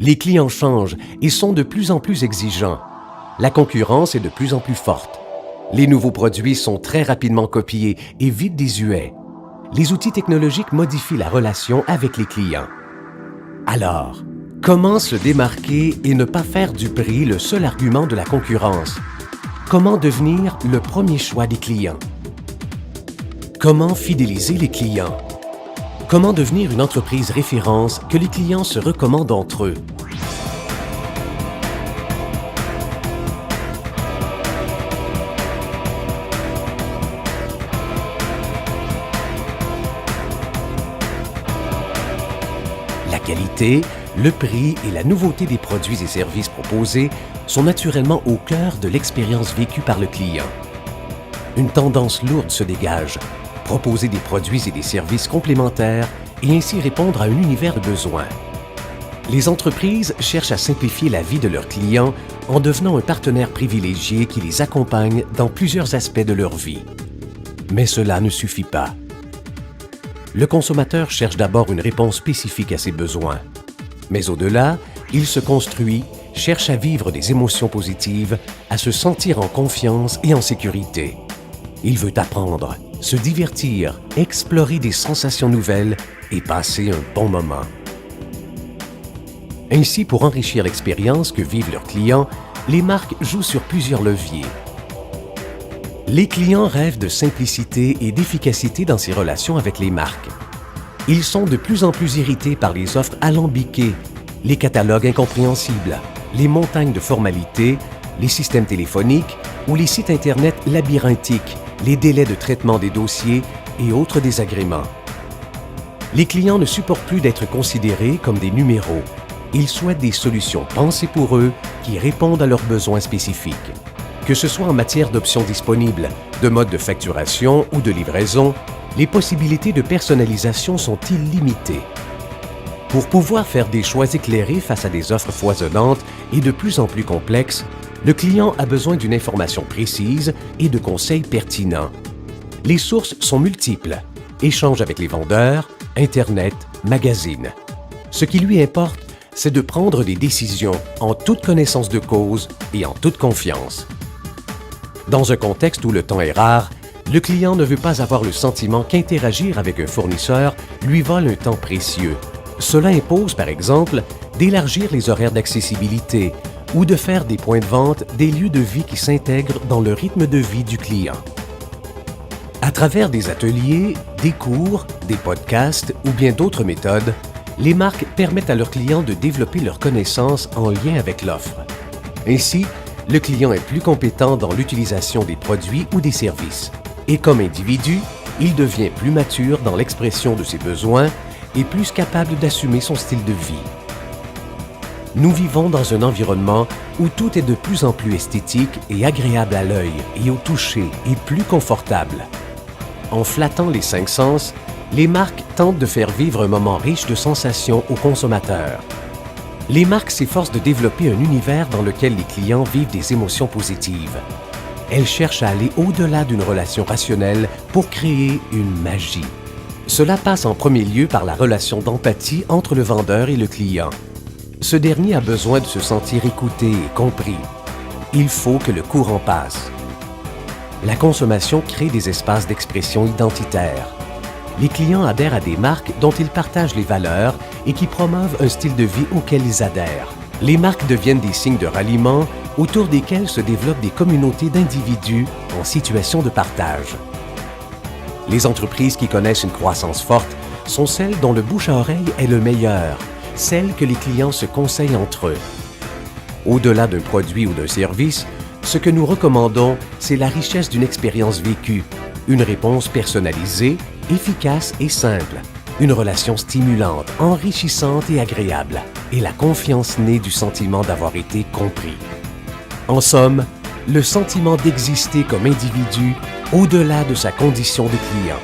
Les clients changent et sont de plus en plus exigeants. La concurrence est de plus en plus forte. Les nouveaux produits sont très rapidement copiés et vite désuets. Les outils technologiques modifient la relation avec les clients. Alors, comment se démarquer et ne pas faire du prix le seul argument de la concurrence? Comment devenir le premier choix des clients? Comment fidéliser les clients? Comment devenir une entreprise référence que les clients se recommandent entre eux? La qualité, le prix et la nouveauté des produits et services proposés sont naturellement au cœur de l'expérience vécue par le client. Une tendance lourde se dégage: proposer des produits et des services complémentaires et ainsi répondre à un univers de besoins. Les entreprises cherchent à simplifier la vie de leurs clients en devenant un partenaire privilégié qui les accompagne dans plusieurs aspects de leur vie. Mais cela ne suffit pas. Le consommateur cherche d'abord une réponse spécifique à ses besoins. Mais au-delà, il se construit, cherche à vivre des émotions positives, à se sentir en confiance et en sécurité. Il veut apprendre, se divertir, explorer des sensations nouvelles et passer un bon moment. Ainsi, pour enrichir l'expérience que vivent leurs clients, les marques jouent sur plusieurs leviers. Les clients rêvent de simplicité et d'efficacité dans ces relations avec les marques. Ils sont de plus en plus irrités par les offres alambiquées, les catalogues incompréhensibles, les montagnes de formalités, les systèmes téléphoniques ou les sites Internet labyrinthiques, les délais de traitement des dossiers et autres désagréments. Les clients ne supportent plus d'être considérés comme des numéros. Ils souhaitent des solutions pensées pour eux qui répondent à leurs besoins spécifiques. Que ce soit en matière d'options disponibles, de modes de facturation ou de livraison, les possibilités de personnalisation sont illimitées. Pour pouvoir faire des choix éclairés face à des offres foisonnantes et de plus en plus complexes, le client a besoin d'une information précise et de conseils pertinents. Les sources sont multiples: échanges avec les vendeurs, Internet, magazines. Ce qui lui importe, c'est de prendre des décisions en toute connaissance de cause et en toute confiance. Dans un contexte où le temps est rare, le client ne veut pas avoir le sentiment qu'interagir avec un fournisseur lui vole un temps précieux. Cela impose, par exemple, d'élargir les horaires d'accessibilité ou de faire des points de vente des lieux de vie qui s'intègrent dans le rythme de vie du client. À travers des ateliers, des cours, des podcasts ou bien d'autres méthodes, les marques permettent à leurs clients de développer leurs connaissances en lien avec l'offre. Ainsi, le client est plus compétent dans l'utilisation des produits ou des services. Et comme individu, il devient plus mature dans l'expression de ses besoins et plus capable d'assumer son style de vie. Nous vivons dans un environnement où tout est de plus en plus esthétique et agréable à l'œil et au toucher et plus confortable. En flattant les 5 sens, les marques tentent de faire vivre un moment riche de sensations aux consommateurs. Les marques s'efforcent de développer un univers dans lequel les clients vivent des émotions positives. Elles cherchent à aller au-delà d'une relation rationnelle pour créer une magie. Cela passe en premier lieu par la relation d'empathie entre le vendeur et le client. Ce dernier a besoin de se sentir écouté et compris. Il faut que le courant passe. La consommation crée des espaces d'expression identitaire. Les clients adhèrent à des marques dont ils partagent les valeurs et qui promeuvent un style de vie auquel ils adhèrent. Les marques deviennent des signes de ralliement autour desquels se développent des communautés d'individus en situation de partage. Les entreprises qui connaissent une croissance forte sont celles dont le bouche à oreille est le meilleur, celles que les clients se conseillent entre eux. Au-delà d'un produit ou d'un service, ce que nous recommandons, c'est la richesse d'une expérience vécue, une réponse personnalisée, efficace et simple, une relation stimulante, enrichissante et agréable, et la confiance née du sentiment d'avoir été compris. En somme, le sentiment d'exister comme individu au-delà de sa condition de client.